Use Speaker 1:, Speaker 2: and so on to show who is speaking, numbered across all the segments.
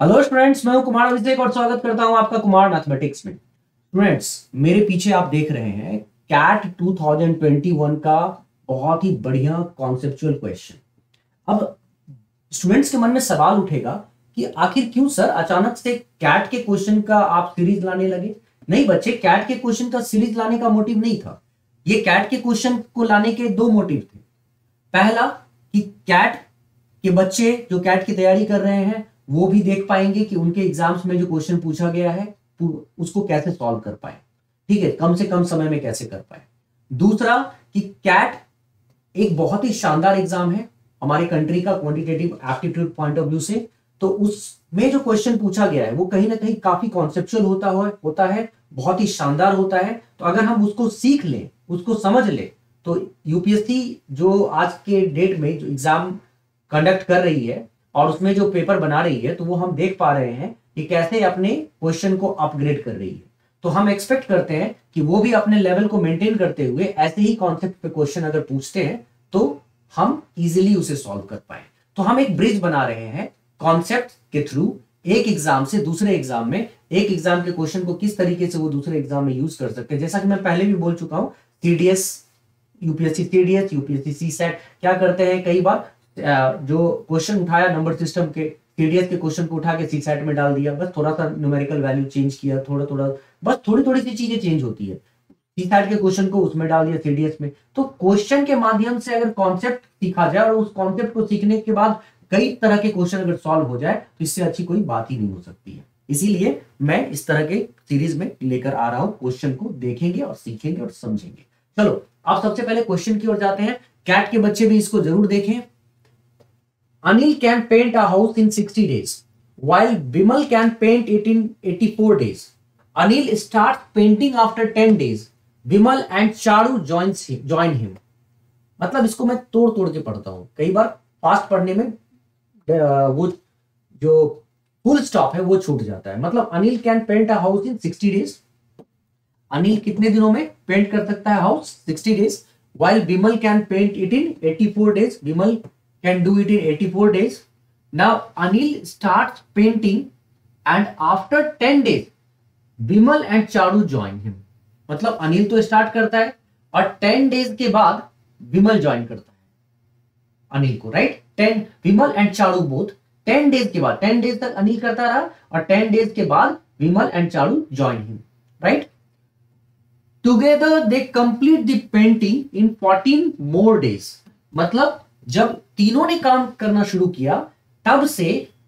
Speaker 1: Hello students, मैं हूं कुमार अभिषेक और स्वागत करता हूं आपका कुमार मैथमेटिक्स में। स्टूडेंट्स, मेरे पीछे आप देख रहे हैं कैट 2021 का बहुत ही बढ़िया कॉन्सेप्चुअल क्वेश्चन। अब स्टूडेंट्स के मन में सवाल उठेगा कि आखिर क्यों सर अचानक से कैट के क्वेश्चन का आप सीरीज लाने लगे। नहीं बच्चे, कैट के क्वेश्चन का सीरीज लाने का मोटिव नहीं था। ये कैट के क्वेश्चन को लाने के दो मोटिव थे। पहला कि कैट के बच्चे जो कैट की तैयारी कर रहे हैं वो भी देख पाएंगे कि उनके एग्जाम्स में जो क्वेश्चन पूछा गया है उसको कैसे सॉल्व कर पाए, ठीक है, कम से कम समय में कैसे कर पाए। दूसरा कि कैट एक बहुत ही शानदार एग्जाम है हमारी कंट्री का quantitative aptitude point of view से। तो उसमें जो क्वेश्चन पूछा गया है वो कहीं ना कहीं काफी कॉन्सेप्चुअल होता है, बहुत ही शानदार होता है। तो अगर हम उसको सीख लें, उसको समझ लें, तो यूपीएससी जो आज के डेट में जो एग्जाम कंडक्ट कर रही है और उसमें जो पेपर बना रही है, तो वो हम देख पा रहे हैं कि कैसे अपने क्वेश्चन को अपग्रेड कर रही है। तो हम एक्सपेक्ट करते हैं कि वो भी अपने लेवल को मेंटेन करते हुए ऐसे ही कॉन्सेप्ट पे क्वेश्चन अगर पूछते हैं तो हम इजीली उसे सॉल्व कर पाए। तो हम एक ब्रिज बना रहे हैं कॉन्सेप्ट के थ्रू, एक एग्जाम से दूसरे एग्जाम में, एक एग्जाम के क्वेश्चन को किस तरीके से वो दूसरे एग्जाम में यूज कर सकते हैं। जैसा कि मैं पहले भी बोल चुका हूं, CDS, UPSC CDS, UPSC CSAT क्या करते हैं, कई बार जो क्वेश्चन उठाया नंबर सिस्टम के, सीडीएस के क्वेश्चन को उठा के सीसैट में डाल दिया, बस थोड़ा सा न्यूमेरिकल वैल्यू चेंज किया, बस थोड़ी थोड़ी सी चीजें चेंज होती है, सीसैट के क्वेश्चन को उसमें डाल दिया सीडीएस में। तो क्वेश्चन के माध्यम से अगर कॉन्सेप्ट सीखा जाए और उस कॉन्सेप्ट को सीखने के बाद कई तरह के क्वेश्चन अगर सॉल्व हो जाए तो इससे अच्छी कोई बात ही नहीं हो सकती है। इसीलिए मैं इस तरह के सीरीज में लेकर आ रहा हूं, क्वेश्चन को देखेंगे और सीखेंगे और समझेंगे। चलो आप सबसे पहले क्वेश्चन की ओर जाते हैं। कैट के बच्चे भी इसको जरूर देखें। Anil can paint a house in 60 days, while Bimal can paint it in 84 days. Anil starts painting after 10 days. Bimal and Charu join him. मतलब इसको मैं तोड़ तोड़ के पढ़ता हूं, कई बार फास्ट पढ़ने में वो जो फुल स्टॉप है वो छूट जाता है। मतलब Anil can paint a house in 60 days. Anil कितने दिनों में पेंट कर सकता है house? 60 days. while Bimal can paint it in 84 days. Bimal can do it in 84 days. Now Anil starts painting and after 10 days Bimal and Charu join him. मतलब अनिल तो start करता है और 10 डेज के बाद विमल ज्वाइन करता है अनिल को, right. 10 Vimal and Charu both 10 days के बाद, 10 डेज तक अनिल करता रहा और 10 डेज के बाद Vimal and Charu join him, right. Together they complete the painting in 14 more days. मतलब जब तीनों ने काम करना शुरू किया तब से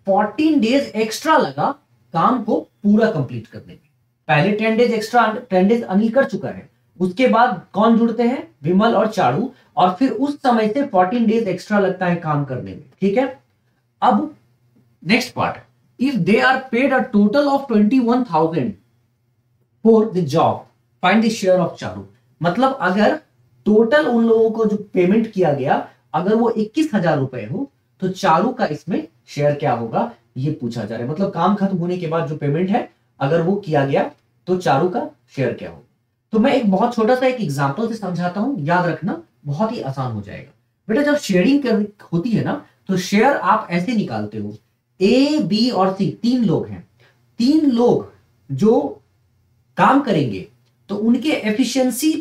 Speaker 1: 14 डेज एक्स्ट्रा लगा काम को पूरा कंप्लीट करने में। पहले 10 डेज एक्स्ट्रा, 10 डेज अनिल कर चुका है, उसके बाद कौन जुड़ते हैं? विमल और चारू, और फिर उस समय से 14 डेज एक्स्ट्रा लगता है काम करने में, ठीक है। अब next part, if they are paid a total of 21,000 for the job, find the share of Charu. मतलब अगर टोटल उन लोगों को जो पेमेंट किया गया अगर वो 21,000 रुपए हो तो चारू का इसमें शेयर क्या होगा ये पूछा जा रहा है। मतलब काम खत्म होने के बाद जो पेमेंट है अगर वो किया गया तो चारू का शेयर क्या होगा। तो मैं एक बहुत छोटा सा एक एग्जांपल से समझाता हूं, याद रखना, बहुत ही आसान हो जाएगा। बेटा जब शेयरिंग होती है ना तो शेयर आप ऐसे निकालते हो, ए बी और सी तीन लोग हैं, तीन लोग जो काम करेंगे तो उनके एफिशिएंसी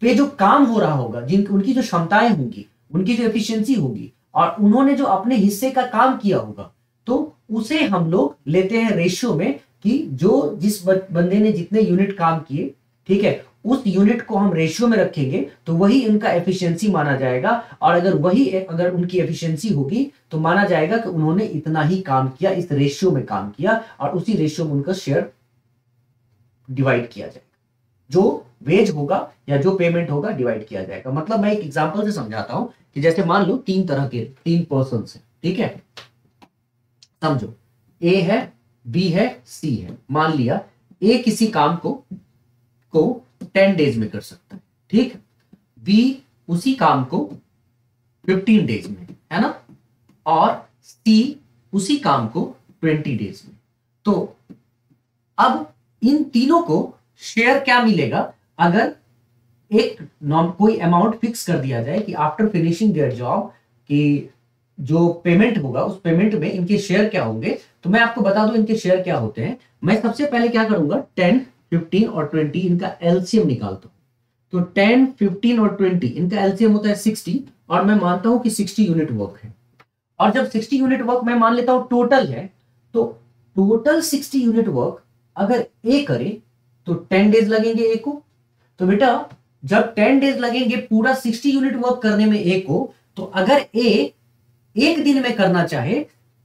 Speaker 1: पे जो काम हो रहा होगा, उनकी जो क्षमताएं होंगी, उनकी जो एफिशिएंसी होगी और उन्होंने जो अपने हिस्से का काम किया होगा, तो उसे हम लोग लेते हैं रेशियो में कि जिस बंदे ने जितने यूनिट काम किए, ठीक है, उस यूनिट को हम रेशियो में रखेंगे तो वही उनका एफिशिएंसी माना जाएगा। और अगर उनकी एफिशिएंसी होगी तो माना जाएगा कि उन्होंने इतना ही काम किया, इस रेशियो में काम किया, और उसी रेशियो में उनका शेयर डिवाइड किया जाएगा। जो वेज होगा या जो पेमेंट होगा डिवाइड किया जाएगा। मतलब मैं एक एग्जांपल से समझाता हूं कि जैसे मान लो तीन तरह के तीन पर्सन है, ठीक है, समझो ए है, बी है, सी है। मान लिया ए किसी काम को 10 डेज में कर सकता है, ठीक, बी उसी काम को 15 डेज में, है ना, और सी उसी काम को 20 डेज में। तो अब इन तीनों को शेयर क्या मिलेगा अगर एक कोई अमाउंट फिक्स कर दिया जाए कि आफ्टर फिनिशिंग देयर जॉब कि जो पेमेंट होगा उस पेमेंट में इनके शेयर क्या होंगे, तो मैं आपको बता दूं इनके शेयर क्या होते हैं। मैं सबसे पहले क्या करूंगा, 10, 15 और 20 इनका एलसीएम निकालता हूं। तो 10, 15 और 20 इनका एलसीएम होता है 60, और मैं मानता हूं कि 60 यूनिट वर्क है। और जब 60 यूनिट वर्क मैं मान लेता हूं टोटल है, तो टोटल 60 यूनिट वर्क अगर ए करे तो 10 डेज लगेंगे ए को। तो बेटा जब 10 डेज लगेंगे पूरा 60 यूनिट वर्क करने में ए को, तो अगर ए एक दिन में करना चाहे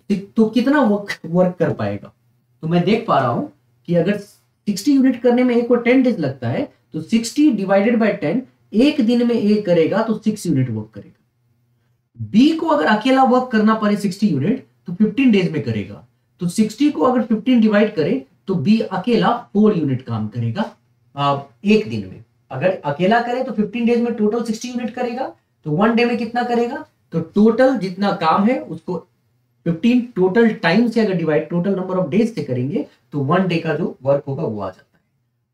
Speaker 1: तो कितना वर्क कर पाएगा। तो मैं देख पा रहा हूं कि अगर 60 यूनिट करने में ए को 10 डेज लगता है, तो 60 डिवाइडेड बाय 10 एक दिन में ए करेगा तो 6 यूनिट वर्क करेगा। बी को अगर अकेला वर्क करना पड़े 60 यूनिट तो 15 डेज में करेगा। तो 60 को अगर 15 डिवाइड करे तो बी अकेला 4 यूनिट काम करेगा एक दिन में। अगर अकेला करे तो 15 डेज में टोटल 60 यूनिट करेगा, तो 1 डे में कितना करेगा, तो टोटल जितना काम है उसको 15 टोटल टाइम से अगर divide total number of days से करेंगे तो 1 डे का जो वर्क होगा वो आ जाता है।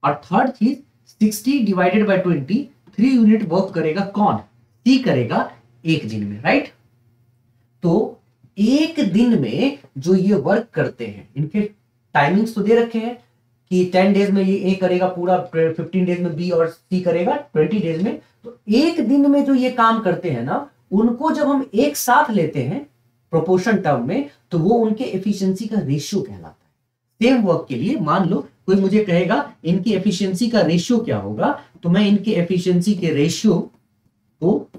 Speaker 1: और थर्ड चीज 60 डिवाइडेड बाय 20 3 यूनिट वर्क करेगा कौन, सी करेगा एक दिन में, राइट। तो एक दिन में जो ये वर्क करते हैं इनके टाइमिंग्स तो दे रखे हैं कि 10 डेज में ये ए करेगा पूरा, 15 डेज में बी और सी करेगा 20 डेज में। तो एक दिन में जो ये काम करते हैं ना, उनको जब हम एक साथ लेते हैं प्रोपोर्शन टर्म में, तो वो उनके एफिशिएंसी का रेशियो कहलाता है। सेम वर्क के लिए मान लो कोई मुझे कहेगा इनकी एफिशिएंसी का रेशियो क्या होगा, तो मैं इनके एफिशिएंसी के रेशियो को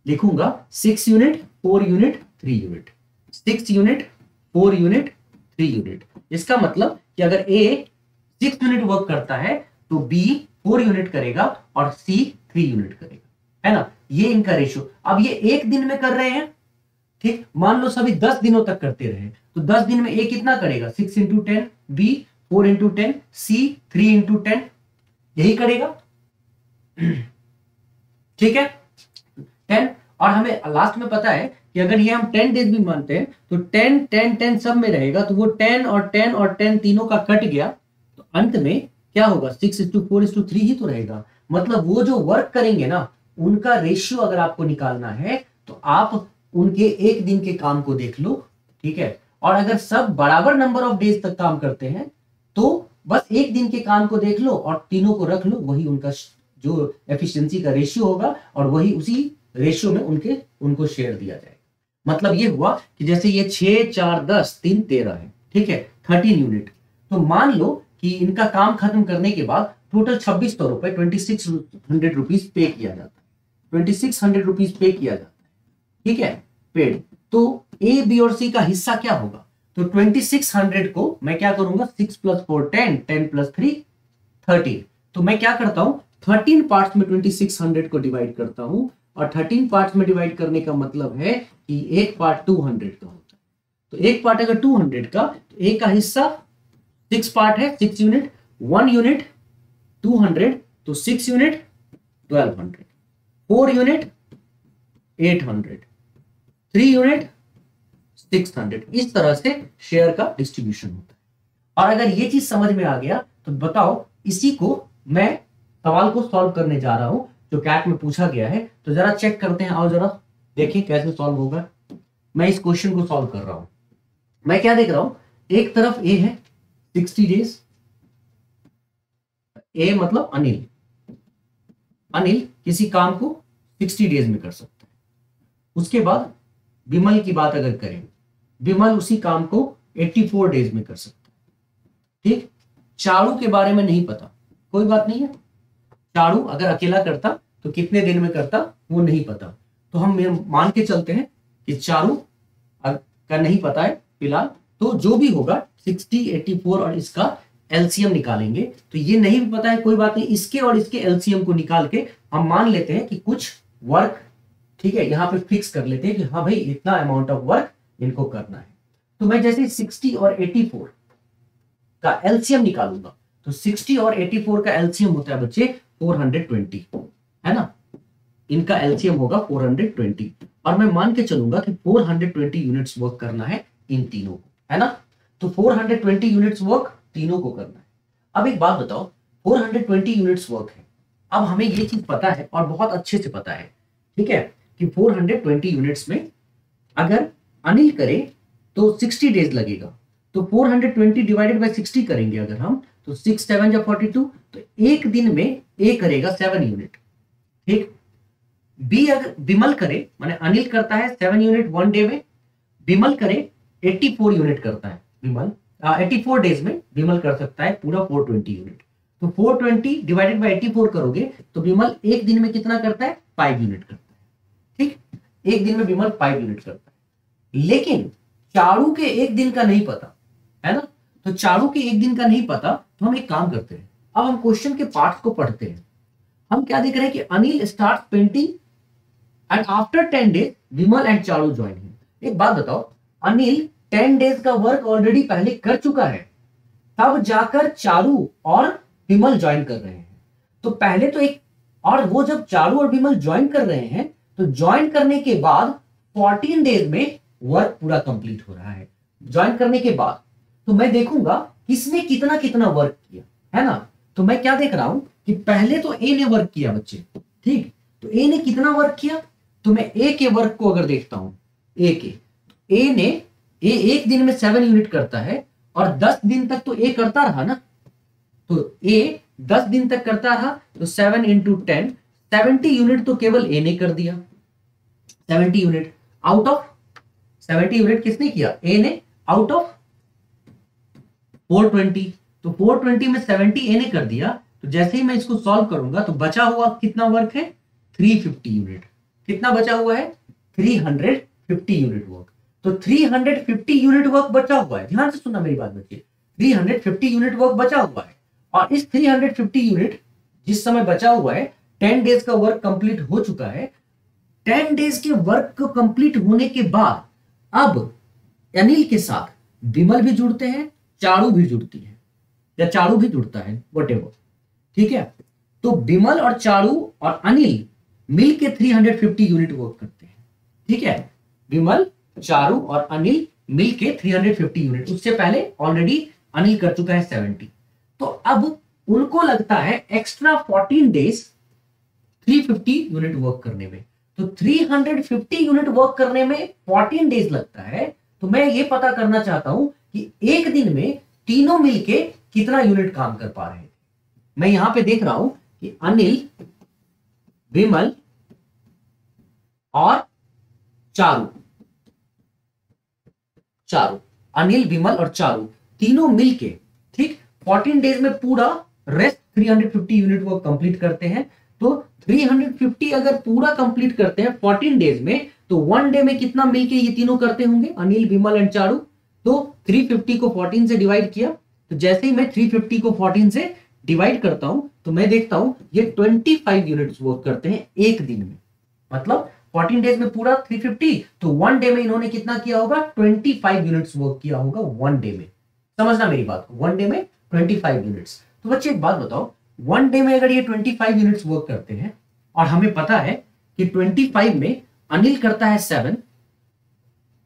Speaker 1: लिखूंगा 6 unit 4 unit 3 unit, 6 unit 4 unit 3 unit. इसका मतलब कि अगर ए 6 यूनिट वर्क करता है तो बी 4 यूनिट करेगा और सी 3 यूनिट करेगा, है ना। ये इनका रेशियो। अब ये एक दिन में कर रहे हैं, ठीक, मान लो सभी 10 दिनों तक करते रहे, तो 10 दिन में ए कितना करेगा, 6 इंटू 10, बी 4 इंटू 10, सी 3 इंटू 10, यही करेगा, ठीक है 10। और हमें लास्ट में पता है कि अगर ये हम 10 डेज भी मानते हैं तो 10 10 10 सब में रहेगा, तो वो 10 और 10 और 10 तीनों का कट गया, तो अंत में क्या होगा 6:4:3 ही तो रहेगा। मतलब वो जो वर्क करेंगे ना उनका रेशियो अगर आपको निकालना है तो आप उनके एक दिन के काम को देख लो, ठीक है। और अगर सब बराबर नंबर ऑफ डेज तक काम करते हैं तो बस एक दिन के काम को देख लो और तीनों को रख लो, वही उनका जो एफिशिएंसी का रेशियो होगा और वही उसी रेशियो में उनको शेयर दिया जाएगा। मतलब ये हुआ कि जैसे ये 6 4 10 3 13 है, ठीक है 13 यूनिट। तो मान लो कि इनका काम खत्म करने के बाद टोटल 2600 रुपए 2600 रुपीज पे किया जाता है, 2600 रुपीज पे किया जाता है, ठीक है पेड। तो ए बी और सी का हिस्सा क्या होगा, तो 2600 को मैं क्या करूंगा 6 + 4 10, 10 + 3 13। तो मैं क्या करता हूं 13 पार्ट्स में 2600 को डिवाइड करता हूं, और 13 पार्ट्स में डिवाइड करने का मतलब है कि एक पार्ट 200 का होता है। तो एक पार्ट अगर 200 का, तो ए का हिस्सा 6 पार्ट है 6 यूनिट, 1 यूनिट 200, तो 6 यूनिट 1200, 4 यूनिट 800, 3 यूनिट 600। इस तरह से शेयर का डिस्ट्रीब्यूशन होता है। और अगर ये चीज समझ में आ गया तो बताओ, इसी को मैं सवाल को सॉल्व करने जा रहा हूं जो कैट में पूछा गया है। तो जरा चेक करते हैं, आओ जरा देखिए कैसे सॉल्व होगा। मैं इस क्वेश्चन को सॉल्व कर रहा हूं। मैं क्या देख रहा हूं, एक तरफ ए है 60 डेज, ए मतलब अनिल, अनिल किसी काम को 60 डेज में कर सकता है। उसके बाद विमल की बात अगर करें, विमल उसी काम को 84 डेज में कर सकता है, ठीक। चारू के बारे में नहीं पता, कोई बात नहीं है, चारू अगर अकेला करता तो कितने दिन में करता वो नहीं पता। तो हम मान के चलते हैं कि चारू का नहीं पता है फिलहाल, तो जो भी होगा 60 84 और इसका एलसीएम निकालेंगे। तो ये नहीं भी पता है कोई बात नहीं, इसके और इसके एलसीएम को निकाल के हम मान लेते हैं कि कुछ वर्क, ठीक है, यहां पे फिक्स कर लेते हैं कि हाँ भाई इतना अमाउंट ऑफ वर्क इनको करना है। तो मैं जैसे 60 और 84 का एलसीएम निकालूंगा, तो 60 और 84 का एलसीएम होता है बच्चे 420, है ना। इनका एलसीएम होगा 420, और मैं मान के चलूंगा कि 420 यूनिट्स वर्क करना है इन तीनों को, है ना। तो 420 यूनिट्स वर्क तीनों को करना है। अब एक बात बताओ, 420 यूनिट्स वर्क है, अब हमें ये चीज पता है और बहुत अच्छे से पता है, ठीक है, कि 420 यूनिट्स में अगर अनिल करे तो 60 डेज लगेगा, तो 420 डिवाइडेड बाय 60 करेंगे अगर हम, तो 6 7 या 42, तो एक दिन में ए करेगा 7 यूनिट। ठीक, बी अगर विमल करे, माने अनिल करता है 7 यूनिट वन डे में, विमल करे 84 यूनिट करता है विमल, 84 डेज में विमल कर सकता है पूरा 420 यूनिट। तो 420 डिवाइडेड बाय 84 करोगे तो विमल एक दिन में कितना करता है, 5 यूनिट करता है। ठीक, एक दिन में विमल 5 यूनिट करता है। लेकिन चारू के एक दिन का नहीं पता है ना, तो चारू के एक दिन का नहीं पता, तो हम एक काम करते हैं, अब हम क्वेश्चन के पार्ट्स को पढ़ते हैं। हम क्या देख रहे हैं कि Anil start painting and after 10 days Vimal and Charu join him. एक बात बताओ, अनिल 10 डेज का वर्क ऑलरेडी पहले कर चुका है, तब जाकर चारू और विमल ज्वाइन कर रहे हैं। तो पहले तो एक, और वो जब चारू और विमल ज्वाइन कर रहे हैं तो ज्वाइन करने के बाद 14 डेज में वर्क पूरा कंप्लीट हो रहा है। ज्वाइन करने के बाद तो मैं देखूंगा किसने कितना कितना वर्क किया, है ना। तो मैं क्या देख रहा हूं कि पहले तो ए ने वर्क किया बच्चे, ठीक, तो ए ने कितना वर्क किया, तो मैं ए के वर्क को अगर देखता हूं, ए एक दिन में 7 यूनिट करता है और 10 दिन तक तो ए करता रहा ना, तो ए 10 दिन तक करता रहा, तो 7 इंटू 10 70 यूनिट तो केवल ए ने कर दिया। 70 यूनिट आउट ऑफ 70 यूनिट किसने किया, ए ने, आउट ऑफ 420, तो 420 में 70 ए ने कर दिया। तो जैसे ही मैं इसको सॉल्व करूंगा तो बचा हुआ कितना वर्क है, 350 यूनिट। कितना बचा हुआ है, 350 यूनिट वर्क। तो 350 यूनिट वर्क बचा हुआ है, ध्यान से सुनना मेरी बात बच्चे, 350 यूनिट वर्क बचा हुआ है। और इस 350 यूनिट जिस समय बचा हुआ है, 10 डेज का वर्क कंप्लीट हो चुका है। 10 डेज के वर्क को कंप्लीट होने के बाद अब अनिल के साथ विमल भी जुड़ते हैं, चारू भी जुड़ती है, या चारू भी जुड़ता है, व्हाटएवर, ठीक है। तो विमल और चारू और अनिल मिलके 350 यूनिट वर्क करते हैं, ठीक है। विमल, चारू और अनिल मिलके 350 यूनिट, उससे पहले ऑलरेडी अनिल कर चुका है 70। तो अब उनको लगता है एक्स्ट्रा 14 डेज 350 यूनिट वर्क करने में। तो 350 यूनिट वर्क करने में 14 डेज लगता है। तो मैं ये पता करना चाहता हूं कि एक दिन में तीनों मिलके कितना यूनिट काम कर पा रहे हैं। मैं यहां पे देख रहा हूं कि अनिल, विमल और चारू, अनिल, विमल और चारू तीनों मिलके, ठीक, 14 डेज में पूरा रेस्ट 350 यूनिट वर्क कंप्लीट करते हैं। तो 350 अगर पूरा कंप्लीट करते हैं 14 डेज में, तो वन डे में कितना मिलके ये तीनों करते होंगे, अनिल, विमल एंड चारू। तो 350 को 14 से डिवाइड किया, तो जैसे ही मैं 350 को 14 से डिवाइड करता हूं तो मैं देखता हूं ये 25 यूनिट्स वर्क करते हैं एक दिन में। मतलब 14 डेज में पूरा 350, तो वन डे में इन्होंने कितना किया होगा, 25 यूनिट्स वर्क किया होगा वन डे में। समझना मेरी बात को, वन डे में 25 यूनिट्स। तो बच्चे एक बात बताओ, वन डे में अगर ये 25 यूनिट्स वर्क करते हैं और हमें पता है कि 25 में अनिल करता है 7,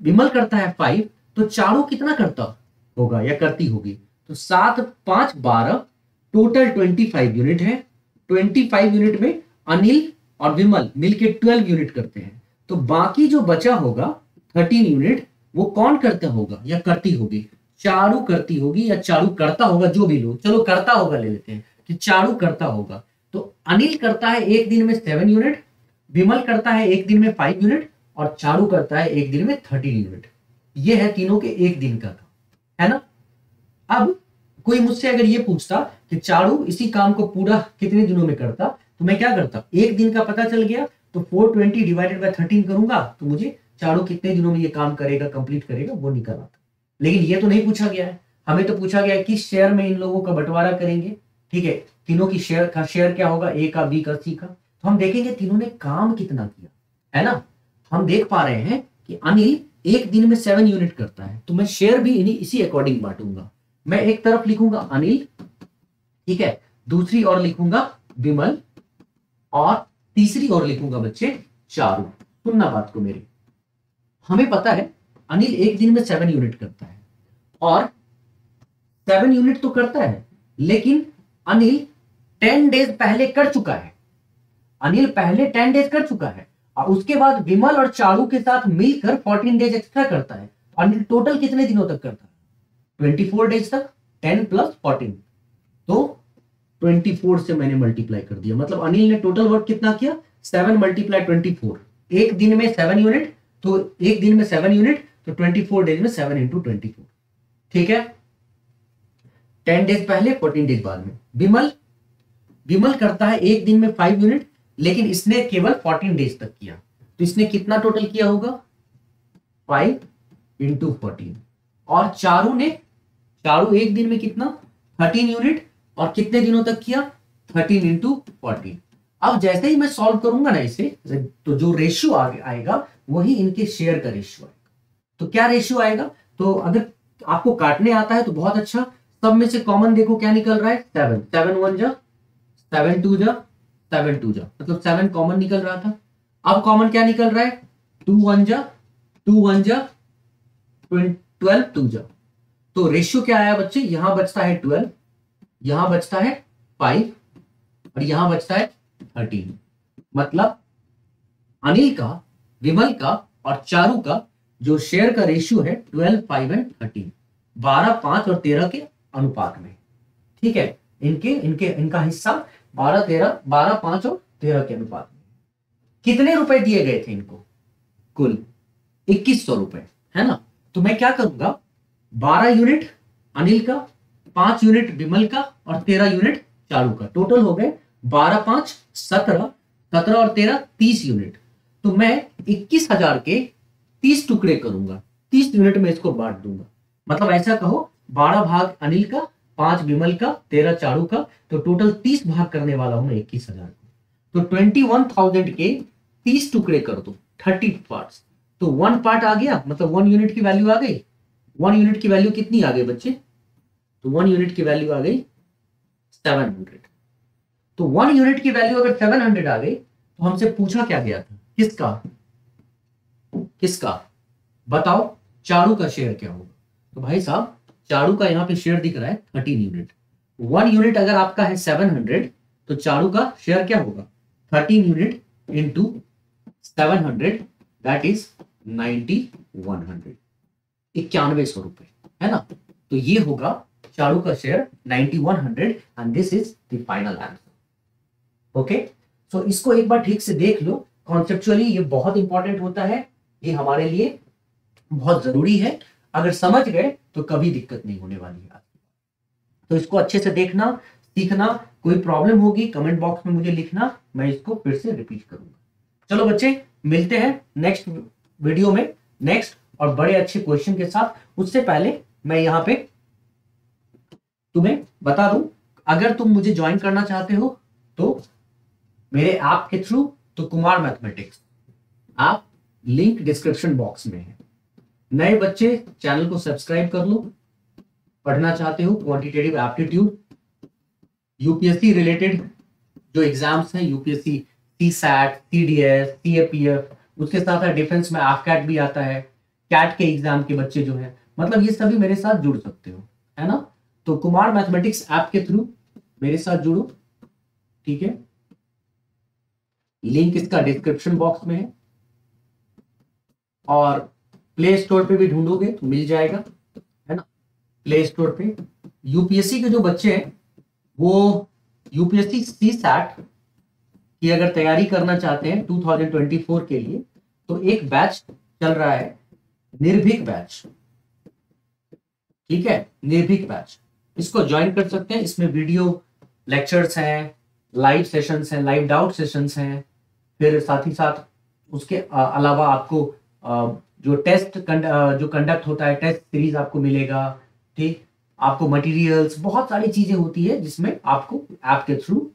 Speaker 1: विमल करता है 5, तो चारू कितना करता होगा या करती होगी, तो 7 5 12, टोटल 25 यूनिट है। 25 यूनिट में अनिल और विमल मिलके 12 यूनिट करते हैं। तो बाकी जो बचा होगा 13 यूनिट, वो कौन करता होगा या करती होगी, चारू करती होगी या चारू करता होगा, जो भी लो, चलो करता होगा ले लेते हैं कि चारू करता होगा। तो अनिल करता है एक दिन में 7 यूनिट, विमल करता है एक दिन में 5 यूनिट और चारू करता है एक दिन में 13 यूनिट। ये है तीनों के एक दिन का काम, है ना। अब कोई मुझसे अगर ये पूछता कि चारू इसी काम को पूरा कितने दिनों में करता, तो मैं क्या करता, एक दिन का पता चल गया तो 420 डिवाइडेड बाय 13 करूंगा, तो मुझे चारू कितने दिनों में ये काम करेगा, कंप्लीट करेगा, वो निकल आता। लेकिन ये तो नहीं पूछा गया है, हमें तो पूछा गया है किस शेयर में इन लोगों का बंटवारा करेंगे, ठीक है, तीनों की शेयर क्या होगा, ए का, बी का, सी का। तो हम देखेंगे तीनों ने काम कितना किया, है ना। हम देख पा रहे हैं कि अनिल एक दिन में 7 यूनिट करता है, तो मैं शेयर भी इसी अकॉर्डिंग बांटूंगा। मैं एक तरफ लिखूंगा अनिल, ठीक है, दूसरी ओर लिखूंगा विमल और तीसरी ओर लिखूंगा बच्चे चारू। सुनना बात को मेरी, हमें पता है अनिल एक दिन में 7 यूनिट करता है और 7 यूनिट तो करता है, लेकिन अनिल 10 डेज पहले कर चुका है। अनिल पहले 10 डेज कर चुका है और उसके बाद विमल और चारू के साथ मिलकर 14 डेज एक्स्ट्रा करता है। अनिल टोटल कितने दिनों तक करता है? 24 डेज तक। 10 + 14 तो 24 से मैंने मल्टीप्लाई कर दिया, मतलब अनिल ने टोटल वर्क कितना किया? 7 × 24। एक दिन में 7 यूनिट, तो एक दिन में 7 यूनिट, तो 24 डेज में 7 × 24। ठीक है, 10 डेज पहले 14 डेज बाद में। विमल करता है एक दिन में 5 यूनिट, लेकिन इसने केवल 14 डेज तक किया, तो इसने कितना टोटल किया होगा? 5 × 14। और चारू एक दिन में कितना? 13 यूनिट, और कितने दिनों तक किया? 13 × 14। अब जैसे ही मैं सॉल्व करूंगा ना इसे, तो जो रेशियो आएगा वही इनके शेयर का रेशियो आएगा। तो क्या रेशियो आएगा? तो अगर आपको काटने आता है तो बहुत अच्छा। सब में से कॉमन देखो क्या निकल रहा है? 7। 7 1 जा, 7 2 जा, 7 2 जा, मतलब 7 कॉमन निकल रहा था। अब कॉमन क्या निकल रहा है? 2 1 जा, 2 1 जा, 12 2 जा। तो रेशियो क्या आया बच्चे? यहां बचता है 12, यहां बचता है 5, और यहां बचता है 13। मतलब अनिल का, विमल का और चारू का जो शेयर का रेशियो है 12 5 और 13, 12 5 और 13 के अनुपात में। ठीक है, इनका हिस्सा 12 5 और 13 के अनुपात में। कितने रुपए दिए गए थे इनको? कुल 2100 रुपए, है ना। तो मैं क्या करूंगा, 12 यूनिट अनिल का, 5 यूनिट विमल का और 13 यूनिट चारू का, टोटल हो गए 12 5 17, 17 और 13 30 यूनिट। तो मैं 21,000 के 30 टुकड़े करूंगा, 30 यूनिट में इसको बांट दूंगा। मतलब ऐसा कहो 12 भाग अनिल का, 5 विमल का, 13 चारू का, तो टोटल 30 भाग करने वाला हूं मैं 21,000 को। तो 21,000 के 30 टुकड़े कर दो, 30 पार्ट्स। तो 1 पार्ट आ गया, मतलब 1 यूनिट की वैल्यू आ गई। 1 यूनिट की वैल्यू कितनी आ गई बच्चे? तो 1 यूनिट की वैल्यू आ गई 700। तो 1 यूनिट की वैल्यू अगर 700 आ गई, तो हमसे पूछा क्या गया था? किसका बताओ? चारू का शेयर क्या होगा? तो भाई साहब चारू का यहां पे शेयर दिख रहा है 13 यूनिट। 1 यूनिट अगर आपका है 700, तो चारू का शेयर क्या होगा? 13 यूनिट इंटू 700, दैट इज 9100, 9100 रुपए, है ना। तो ये होगा चारू का share 9100, and this is the final answer. Okay, so इसको एक बार ठीक से देख लो। कॉन्सेप्चुअली ये बहुत इंपॉर्टेंट होता है, ये हमारे लिए बहुत जरूरी है। अगर समझ गए तो कभी दिक्कत नहीं होने वाली है। तो इसको अच्छे से देखना, सीखना। कोई प्रॉब्लम होगी कमेंट बॉक्स में मुझे लिखना, मैं इसको फिर से रिपीट करूंगा। चलो बच्चे, मिलते हैं नेक्स्ट वीडियो में, नेक्स्ट और बड़े अच्छे क्वेश्चन के साथ। उससे पहले मैं यहां पे तुम्हें बता दूं, अगर तुम मुझे ज्वाइन करना चाहते हो तो मेरे ऐप के थ्रू, तो कुमार मैथमेटिक्स आप लिंक डिस्क्रिप्शन बॉक्स में है। नए बच्चे चैनल को सब्सक्राइब कर लो। पढ़ना चाहते हो क्वांटिटेटिव एप्टीट्यूड, यूपीएससी रिलेटेड जो एग्जाम्स हैं, यूपीएससी सीसैट, सीडीएस, सीएपीएफ, उसके साथ साथ डिफेंस में एफकैट भी आता है, कैट के एग्जाम के बच्चे जो है, मतलब ये सभी मेरे साथ जुड़ सकते हो, है ना। तो कुमार मैथमेटिक्स ऐप के थ्रू मेरे साथ जुड़ो, ठीक है। लिंक इसका डिस्क्रिप्शन बॉक्स में है, और प्ले स्टोर पे भी ढूंढोगे तो मिल जाएगा, है ना। प्ले स्टोर पे यूपीएससी के जो बच्चे हैं, वो यूपीएससी सीसैट की अगर तैयारी करना चाहते हैं 2024 के लिए, तो एक बैच चल रहा है, निर्भीक बैच, ठीक है, निर्भीक बैच। इसको ज्वाइन कर सकते हैं। इसमें वीडियो लेक्चर्स हैं, लाइव सेशंस हैं, लाइव डाउट सेशंस हैं, फिर साथ ही साथ उसके अलावा आपको जो टेस्ट जो कंडक्ट होता है, टेस्ट सीरीज आपको मिलेगा, ठीक। आपको मटेरियल्स, बहुत सारी चीजें होती है जिसमें आपको ऐप के थ्रू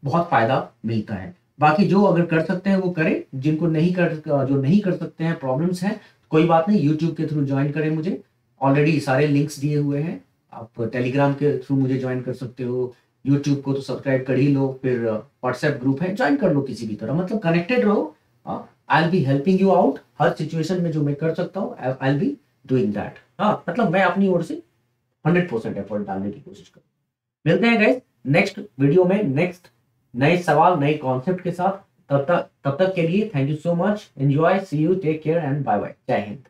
Speaker 1: बहुत फायदा मिलता है। बाकी जो अगर कर सकते हैं वो करें, जिनको जो नहीं कर सकते हैं, प्रॉब्लम्स हैं, कोई बात नहीं, यूट्यूब के थ्रू ज्वाइन करें मुझे। ऑलरेडी सारे लिंक्स दिए हुए हैं। आप टेलीग्राम के थ्रू मुझे ज्वाइन कर सकते हो, यूट्यूब को तो सब्सक्राइब कर ही लो, फिर व्हाट्सएप ग्रुप है, ज्वाइन कर लो किसी भी तरह, मतलब कनेक्टेड रहो। I will be helping you out her situation में, जो मैं कर सकता हूँ I will be doing that. हाँ, मतलब मैं अपनी ओर से 100% एफर्ट डालने की कोशिश करूँ। मिलते हैं गाइस नेक्स्ट वीडियो में, नेक्स्ट नए सवाल, नए कॉन्सेप्ट के साथ। तब तक के लिए thank you so much, enjoy, see you, take care and bye bye, Jai Hind.